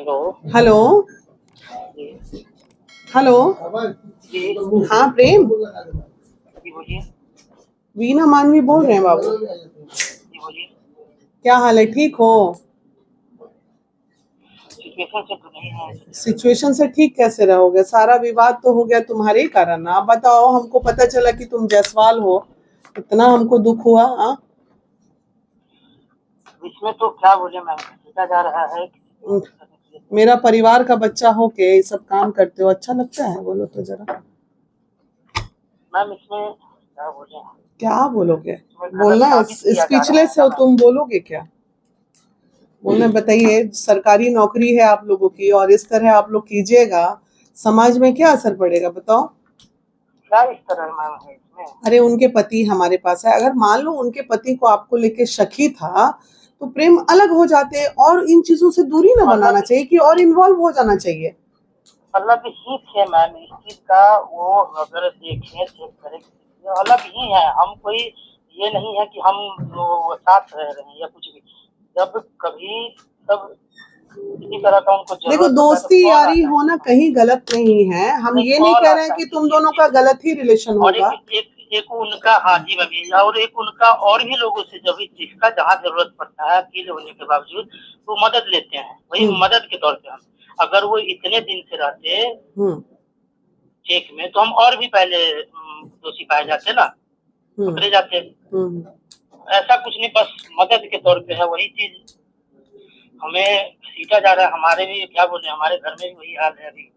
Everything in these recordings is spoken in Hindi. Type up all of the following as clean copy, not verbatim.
हेलो। हेलो। जी। हेलो। जी। हाँ प्रेम, जी बोलिए। वीना मानवी बोल रहे हैं बाबू। जी बोलिए। क्या हाल है, ठीक हो? सिचुएशन से तो नहीं है। सिचुएशन से ठीक कैसे रहोगे? सारा विवाद तो हो गया तुम्हारे ही कारण। आप बताओ, हमको पता चला कि तुम जायसवाल हो, इतना हमको दुख हुआ। हाँ, इसमें तो क्या बोले मैम, सोचा जा रहा है किसी को मदद करने के लिए तो। मेरा परिवार का बच्चा हो के ये सब काम करते हो, अच्छा लगता है? बोलो तो जरा। मैम इसमें क्या बोले, क्या बोलोगे? इसमें गलत बोलना, साबित किया जा रहा है स्पीचलेस ना हो मैम। तुम, बोलोगे क्या? बोलना, बताइए। सरकारी नौकरी है आप लोगों की और इस तरह आप लोग कीजिएगा, समाज में क्या असर पड़ेगा बताओ? क्या इस तरह मैम है इसमें। अरे उनके पति हमारे पास है, अगर मान लो उनके पति को आपको लेके शक ही था तो प्रेम अलग हो जाते, और इन चीजों से दूरी ना बनाना अलग चाहिए कि और इन्वॉल्व हो जाना चाहिए। अलग ही थे मैम इस चीज का। वो अगर देखें चेक करें किसी से, अलग ही है। हम कोई ये नहीं है कि हम वो साथ रह रहे हैं या कुछ भी। जब कभी सब किसी तरह का उनको देखो, जरूरत होता है तो दोस्ती कॉल यारी आता है। होना कहीं गलत नहीं है, हम नहीं, ये नहीं कॉल कह रहे हैं आता कि है तुम देखिए दोनों का एक। गलत ही रिलेशन और एक होगा। एक एक उनका, हाँ जी भाभी, और एक उनका और भी लोगों से जब भी जिसका जहाँ जरूरत पड़ता है अकेले होने के बावजूद तो मदद लेते हैं, वही हम्म। मदद के तौर पे हम। अगर वो इतने दिन से रहते हम्म। चेक में तो हम और भी पहले दोषी पाए जाते ना, हम्म। पकड़े जाते। हम्म। ऐसा कुछ नहीं, बस मदद के तौर पे है, वही चीज हमें सीखा जा रहा है। हमारे भी क्या बोले, हमारे घर में भी वही हाल है अभी।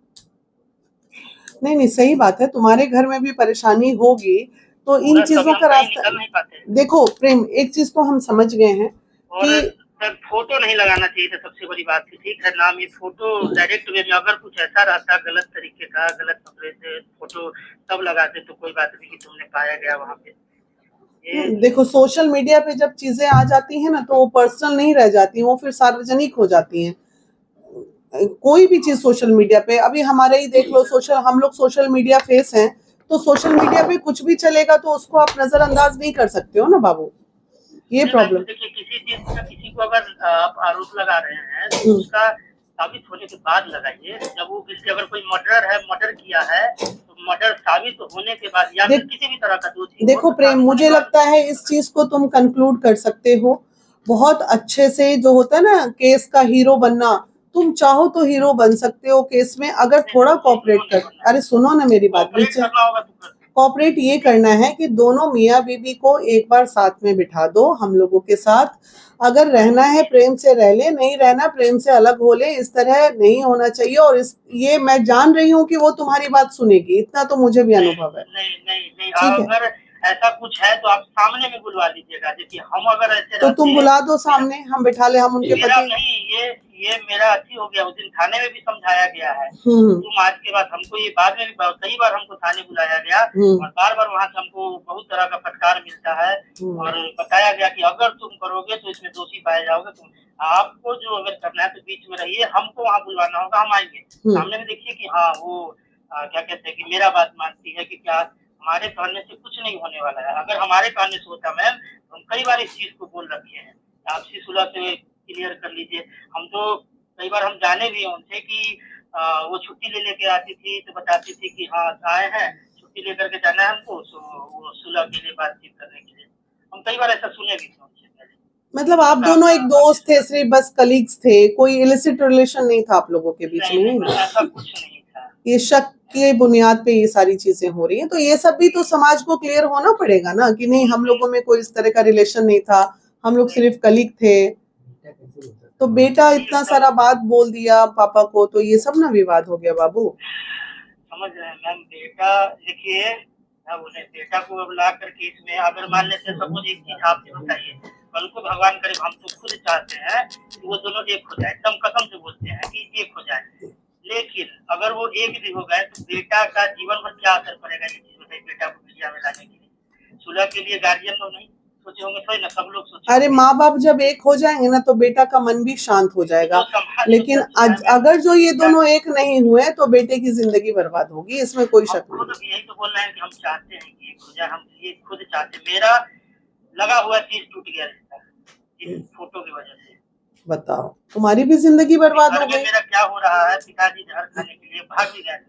नहीं नहीं, सही बात है, तुम्हारे घर में भी परेशानी होगी, तो इन पूरा कभी चीजों हम का कहीं रास्ता। निकल नहीं पाते। देखो प्रेम, एक चीज तो हम समझ गए हैं और कि सर फोटो नहीं लगाना चाहिए था, सबसे बड़ी बात थी। ठीक है नाम, ये फोटो डायरेक्ट वे में अगर कुछ ऐसा रहता गलत तरीके का, गलत पकड़े से फोटो तब लगाते तो कोई बात नहीं कि तुमने पाया गया वहां पे। ये देखो, सोशल मीडिया पे जब चीजें आ जाती हैं ना तो वो पर्सनल नहीं रह जाती, वो फिर सार्वजनिक हो जाती हैं। कोई भी चीज सोशल मीडिया पे, अभी हमारे ही देख लो, हम लोग सोशल मीडिया फेस हैं, तो सोशल मीडिया पे कुछ भी चलेगा तो उसको आप नजरअंदाज नहीं कर सकते हो ना बाबू, ये नहीं मैम, प्रॉब्लम। देखिए किसी चीज का किसी को अगर आप आरोप लगा रहे हैं तो हम्म। उसका साबित होने के बाद लगाइए। जब वो किसी, अगर कोई मर्डर है, मर्डर किया है तो मर्डर साबित होने के बाद, या फिर देख किसी भी तरह का दोषी हो देखो तो प्रेम, साबित होने मुझे के बाद लगता है उसको इस लगाइए। चीज को तुम कंक्लूड कर सकते हो बहुत अच्छे से। जो होता है ना केस का हीरो बनना, तुम चाहो तो हीरो बन सकते हो केस में, अगर नहीं नहीं, थोड़ा मुझे हीरो कॉपरेट नहीं कर। बनना है। अरे सुनो ना मेरी बात, कॉपरेट बीच करना होगा तो कर देंगे। कॉपरेट ये करना है कि दोनों मियाँ बीवी को एक बार साथ में बिठा दो हम लोगों के साथ। अगर रहना है प्रेम से रह ले, नहीं रहना प्रेम से अलग हो ले, इस तरह नहीं होना चाहिए। और इस ये मैं जान रही हूँ कि वो तुम्हारी बात सुनेगी, इतना तो मुझे भी नहीं अनुभव है। नहीं नहीं नहीं, ठीक है, अगर ऐसा कुछ है तो आप सामने में बुलवा लीजिएगा। देखिए हम अगर ऐसे तो तुम रहते, बुला दो मेरा सामने, हम बिठा ले, हम उनके मेरा पति। नहीं, ये मेरा अच्छी हो गया। उस दिन थाने में भी समझाया गया है। हम्म। तुम आज के बाद हमको, ये बाद में भी कई बार हमको थाने बुलाया गया हम्म। और बार बार वहां से हमको बहुत तरह का फटकार मिलता है। हम्म। और बताया गया कि अगर तुम करोगे तो इसमें दोषी पाए जाओगे तुम। आपको जो अगर करना है तो बीच में रहिए, हमको वहां बुलवाना होगा, हम आएंगे हम्म। सामने में। देखिए कि हाँ वो क्या कहते हैं कि मेरा बात मानती है कि क्या हमारे कहने से कुछ नहीं होने वाला है। अगर हमारे कहने से होता मैम तो हम कई बार इस चीज को बोल रखे हैं। आपसी सुलह से क्लियर कर लीजिए। हम तो कई बार हम जाने भी हैं उनसे कि वो छुट्टी ले लेके आती थी तो बताती थी कि हाँ आए हैं, छुट्टी लेकर के जाना है हमको, तो वो सुलह के लिए बातचीत करने के लिए। हम कई बार ऐसा सुने भी थे उनसे पहले। मतलब आप उनका दोनों एक आपसी दोस्त थे, सुलह सिर्फ बस कलीग्स थे, कोई इलिसिट रिलेशन नहीं था आप लोगों के बीच नहीं नहीं में? मैम, ऐसा कुछ नहीं था। ये शक के बुनियाद पे ये सारी चीजें हो रही हैं, तो ये सब भी तो समाज को क्लियर होना पड़ेगा ना कि नहीं, हम लोगों में कोई इस तरह का रिलेशन नहीं था, हम लोग सिर्फ कलीग थे। तो बेटा इतना सारा बात बोल दिया पापा को, तो ये सब ना विवाद हो गया बाबू। समझ रहे हैं मैम। बेटा देखिए क्या बोले, बेटा को अब ला करके इसमें अगर मान लेते हैं, सपोज एक चीज आप बताइए, कल को भगवान करे, हम तो खुद चाहते हैं कि वो दोनों एक हो जाए, एकदम कसम से बोलते हैं कि एक हो जाए। लेकिन अगर वो एक भी हो गए तो बेटा का जीवन पर क्या असर पड़ेगा, ये चीज बताइए। बेटा को मीडिया में लाने के लिए, सुलह के लिए गार्जियन लोग नहीं सोचे होंगे, थोड़ी ना सब लोग सोचे अरे होंगे। माँ बाप जब एक हो जाएंगे ना तो बेटा का मन भी शांत हो जाएगा। जो संभाल लेकिन अगर जो ये दोनों एक नहीं हुए तो बेटे की जिंदगी बर्बाद होगी, इसमें कोई हम शक खुद नहीं। यही तो बोल रहे हैं कि हम चाहते हैं कि एक हो जाए। हम ये खुद चाहते, मेरा लगा हुआ चीज टूट गया रिश्ता इस फोटो की वजह से। बताओ, तुम्हारी भी जिंदगी बर्बाद घर हो में गई। मेरा क्या हो रहा है, पिताजी जहर खाने के लिए भाग भी गए थे।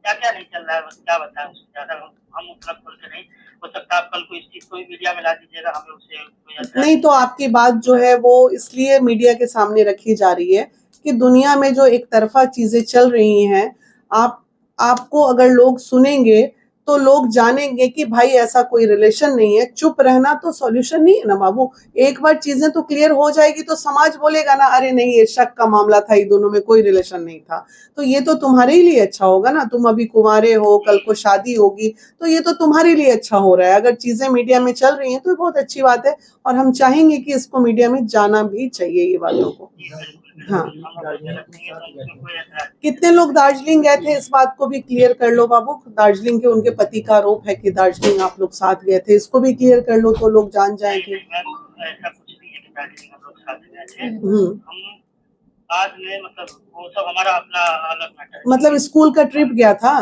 क्या क्या नहीं चल रहा है, बस क्या बताएं, उससे ज्यादा हम उतना खोल के नहीं। हो सकता है आप कल को इस चीज को भी मीडिया में ला दीजिएगा, हमें उससे कोई एतराज नहीं तो आपकी बात जो है वो इसलिए मीडिया के सामने रखी जा रही है कि दुनिया में जो एक तरफा चीजें चल रही हैं, आप आपको अगर लोग सुनेंगे तो लोग जानेंगे कि भाई ऐसा कोई रिलेशन नहीं है। चुप रहना तो सॉल्यूशन नहीं है ना बाबू। एक बार चीजें तो क्लियर हो जाएगी तो समाज बोलेगा ना, अरे नहीं ये शक का मामला था, ये दोनों में कोई रिलेशन नहीं था। तो ये तो तुम्हारे ही लिए अच्छा होगा ना, तुम अभी कुंवारे हो, कल को शादी होगी, तो ये तो तुम्हारे लिए अच्छा हो रहा है। अगर चीजें मीडिया में चल रही हैं तो बहुत अच्छी बात है, और हम चाहेंगे कि इसको मीडिया में जाना भी चाहिए ये बातों को। हाँ, कितने लोग दार्जिलिंग गए थे इस बात को भी क्लियर कर लो बाबू। दार्जिलिंग के उनके पति का आरोप है कि दार्जिलिंग आप लोग साथ गए थे, इसको भी क्लियर कर लो तो लोग जान जाए कि ऐसा कुछ नहीं है कि दार्जिलिंग हम लोग साथ गए थे। हम बाद में मतलब वो सब हमारा अपना अलग मैटर है। मतलब स्कूल का ट्रिप गया था?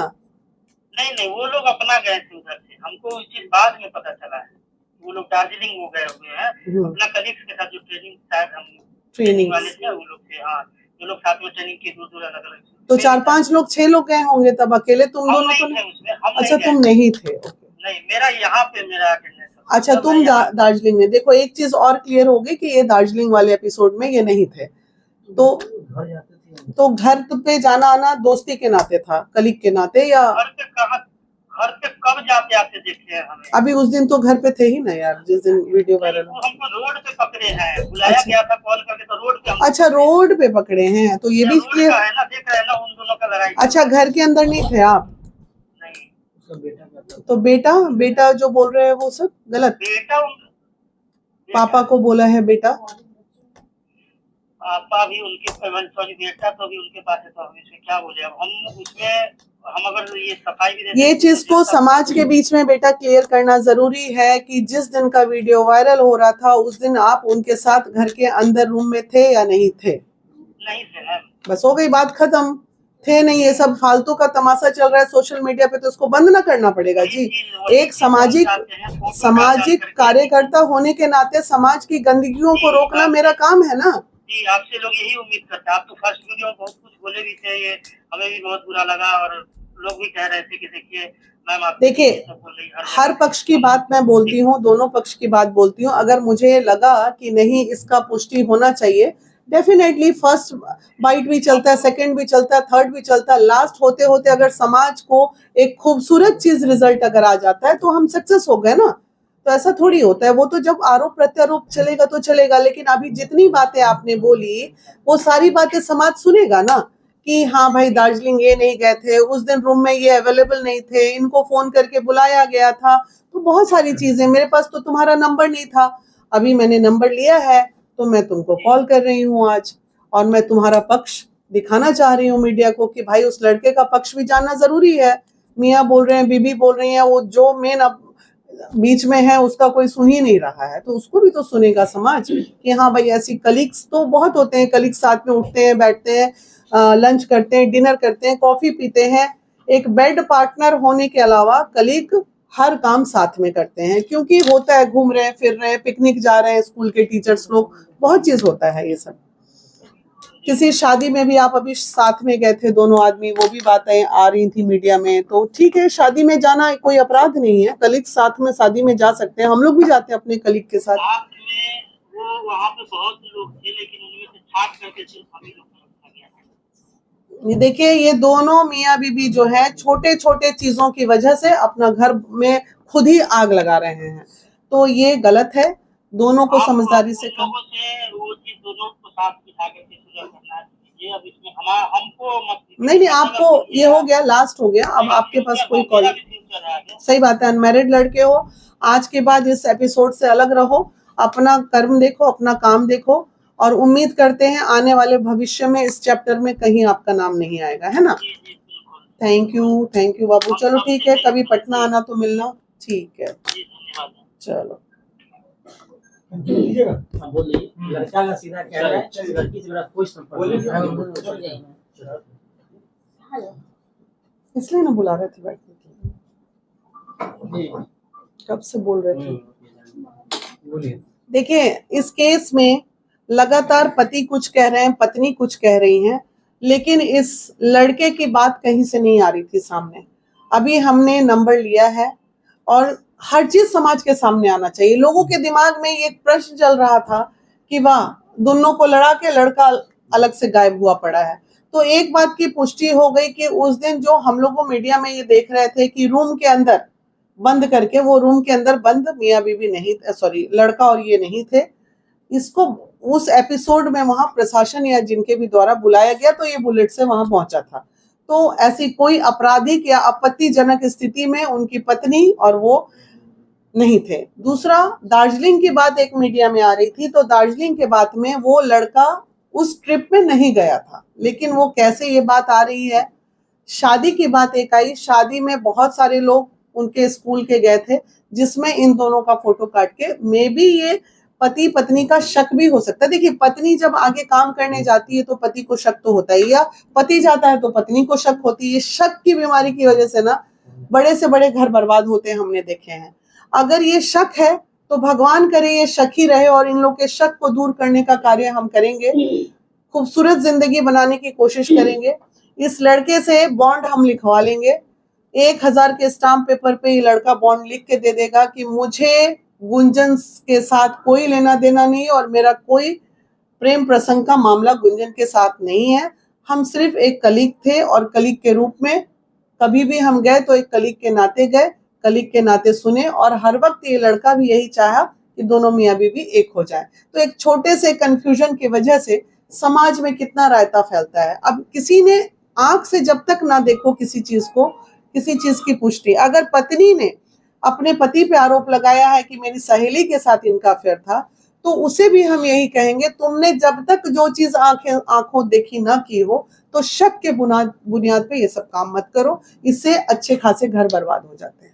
नहीं नहीं, वो लोग अपना गए थे उधर से, हमको इस चीज बाद में पता चला है। वो लोग दार्जिलिंग वो गए हुए हैं अपना कलीग्स के साथ, जो ट्रेनिंग शायद हम ट्रेनिंग वाले थे वो लोग थे। हाँ, जो लोग साथ में ट्रेनिंग की दूर दूर अलग अलग। तो 4-5 लोग 6 लोग गए होंगे तब, अकेले तुम दोनों तो नहीं? अच्छा तुम नहीं थे। नहीं, मेरा यहाँ पे मेरा अटेंडेंस। अच्छा तुम दार्जिलिंग में। देखो एक चीज और क्लियर हो गई कि ये दार्जिलिंग वाले एपिसोड में ये नहीं थे, तो घर पे जाना आना दोस्ती के नाते था, कलीग के नाते, या घर पे कब जाते आते देखे हैं हमें? अभी उस दिन तो घर पे थे ही ना यार, जिस दिन वीडियो वायरल। हमको रोड पे पकड़े हैं, बुलाया गया था कॉल करके, तो रोड पे। अच्छा रोड पे पकड़े हैं, तो ये भी क्लियर है ना, देख रहे हैं ना उन दोनों का लड़ाई। अच्छा घर के अंदर नहीं थे आप? नहीं। तो बेटा जो बोल रहे हैं वो सब गलत। पापा को बोला है बेटा, पापा भी उनके, सॉरी बेटा तो भी उनके पास है, तो हम इसमें क्या बोले। अब हम उसमें हम अगर ये सफाई भी ये चीज को समाज के बीच में बेटा क्लियर करना जरूरी है कि जिस दिन का वीडियो वायरल हो रहा था उस दिन आप उनके साथ घर के अंदर रूम में थे या नहीं थे? नहीं थे। बस हो गई बात खत्म। थे नहीं, ये सब फालतू का तमाशा चल रहा है सोशल मीडिया पे, तो इसको बंद ना करना पड़ेगा जी। एक सामाजिक कार्यकर्ता होने के नाते समाज की गंदगियों को रोकना मेरा काम है ना जी। आपसे लोग यही उम्मीद करते हैं। आप तो फर्स्ट वीडियो में बहुत कुछ बोले भी थे, ये हमें भी बहुत बुरा लगा, और लोग भी कह रहे थे कि देखिए मैम आप देखिए हर पक्ष की बात मैं बोलती हूँ, दोनों पक्ष की बात बोलती हूँ। अगर मुझे लगा कि नहीं इसका पुष्टि होना चाहिए, डेफिनेटली फर्स्ट बाइट भी चलता है, सेकंड भी चलता है, थर्ड भी चलता है, लास्ट होते होते अगर समाज को एक खूबसूरत चीज रिजल्ट अगर आ जाता है तो हम सक्सेस हो गए ना। तो ऐसा थोड़ी होता है, वो तो जब आरोप प्रत्यारोप चलेगा तो चलेगा, लेकिन अभी जितनी बातें आपने बोली वो सारी बातें समाज सुनेगा ना कि हाँ भाई दार्जिलिंग ये नहीं गए थे, उस दिन रूम में ये अवेलेबल नहीं थे, इनको फोन करके बुलाया गया था, तो बहुत सारी चीजें। मेरे पास तो तुम्हारा नंबर नहीं था, अभी मैंने नंबर लिया है तो मैं तुमको कॉल कर रही हूँ आज, और मैं तुम्हारा पक्ष दिखाना चाह रही हूँ मीडिया को कि भाई उस लड़के का पक्ष भी जानना जरूरी है। मियाँ बोल रहे हैं, बीबी बोल रही हैं, वो जो मेन बीच में है उसका कोई सुन ही नहीं रहा है, तो उसको भी तो सुनेगा समाज कि हाँ भाई ऐसी कलीग्स तो बहुत होते हैं, कलीग्स साथ में उठते हैं, बैठते हैं, लंच करते हैं, डिनर करते हैं, कॉफी पीते हैं। एक बेड पार्टनर होने के अलावा कलीग हर काम साथ में करते हैं, क्योंकि होता है घूम रहे हैं, फिर रहे हैं, पिकनिक जा रहे हैं, स्कूल के टीचर्स लोग, बहुत चीज होता है ये सब। किसी शादी में भी आप अभी साथ में गए थे दोनों आदमी, वो भी बातें आ रही थी मीडिया में, तो ठीक है शादी में जाना कोई अपराध नहीं है, कलीग साथ में शादी में जा सकते हैं, हम लोग भी जाते हैं अपने कलीग के साथ। वो वहाँ पे बहुत लोग थे, लेकिन उनमें से छाट करके सिर्फ हम ही लोग को रखा गया। देखिए ये दोनों मियाँ बीबी जो है छोटे छोटे चीजों की वजह से अपना घर में खुद ही आग लगा रहे हैं, तो ये गलत है। दोनों को समझदारी से वो चीज दोनों को साथ बिठा के करना चाहिए। अब इसमें हमको नहीं आपको ये हो गया, लास्ट हो गया, अब आपके पास कोई कॉल। सही बात है, अनमैरिड लड़के हो, आज के बाद इस एपिसोड से अलग रहो, अपना कर्म देखो, अपना काम देखो, और उम्मीद करते हैं आने वाले भविष्य में इस चैप्टर में कहीं आपका नाम नहीं आएगा, है ना। थैंक यू बाबू। चलो ठीक है, कभी पटना आना तो मिलना। ठीक है, चलो लड़का का सीधा कह रहा है, लड़की से मेरा कोई संपर्क नहीं। इसलिए ना बुला रहे थे बैठने के लिए, कब से बोल रहे थे। देखिए इस केस में लगातार पति कुछ कह रहे हैं, पत्नी कुछ कह रही हैं, लेकिन इस लड़के की बात कहीं से नहीं आ रही थी सामने। अभी हमने नंबर लिया है और हर चीज समाज के सामने आना चाहिए। लोगों के दिमाग में ये एक प्रश्न चल रहा था कि वाह, दोनों को लड़ा के लड़का अलग से गायब हुआ पड़ा है। तो एक बात की पुष्टि हो गई कि उस दिन जो हम लोगों मीडिया में ये देख रहे थे कि रूम के अंदर बंद करके, वो रूम के अंदर बंद मियाँ बीवी नहीं, सॉरी, लड़का और ये नहीं थे। इसको उस एपिसोड में वहां प्रशासन या जिनके भी द्वारा बुलाया गया तो ये बुलेट से वहां पहुंचा था। तो ऐसी कोई आपराधिक या आपत्तिजनक स्थिति में उनकी पत्नी और वो नहीं थे। दूसरा, दार्जिलिंग की बात एक मीडिया में आ रही थी, तो दार्जिलिंग के बात में वो लड़का उस ट्रिप में नहीं गया था, लेकिन वो कैसे ये बात आ रही है, शादी की बात एक आई। शादी में बहुत सारे लोग उनके स्कूल के गए थे, जिसमें इन दोनों का फोटो काट के मे बी ये पति पत्नी का शक भी हो सकता है। देखिए, पत्नी जब आगे काम करने जाती है तो पति को शक तो होता ही, या पति जाता है तो पत्नी को शक होती है। शक की बीमारी की वजह से ना बड़े से बड़े घर बर्बाद होते हैं, हमने देखे हैं। अगर ये शक है तो भगवान करे ये शक ही रहे और इन लोग के शक को दूर करने का कार्य हम करेंगे, खूबसूरत जिंदगी बनाने की कोशिश करेंगे। इस लड़के से बॉन्ड हम लिखवा लेंगे। 1000 के स्टाम्प पेपर पे ये लड़का बॉन्ड लिख के दे देगा कि मुझे गुंजन के साथ कोई लेना देना नहीं और मेरा कोई प्रेम प्रसंग का मामला गुंजन के साथ नहीं है। हम सिर्फ एक कलीग थे और कलीग के रूप में कभी भी हम गए तो एक कलीग के नाते गए, कलीग के नाते सुने, और हर वक्त ये लड़का भी यही चाहा कि दोनों मियाँ बीवी एक हो जाए। तो एक छोटे से कंफ्यूजन की वजह से समाज में कितना रायता फैलता है। अब किसी ने आंख से जब तक ना देखो किसी चीज को, किसी चीज की पुष्टि, अगर पत्नी ने अपने पति पे आरोप लगाया है कि मेरी सहेली के साथ इनका अफेयर था, तो उसे भी हम यही कहेंगे, तुमने जब तक जो चीज आंखों देखी ना की हो तो शक के बुनियाद पे ये सब काम मत करो। इससे अच्छे खासे घर बर्बाद हो जाते हैं।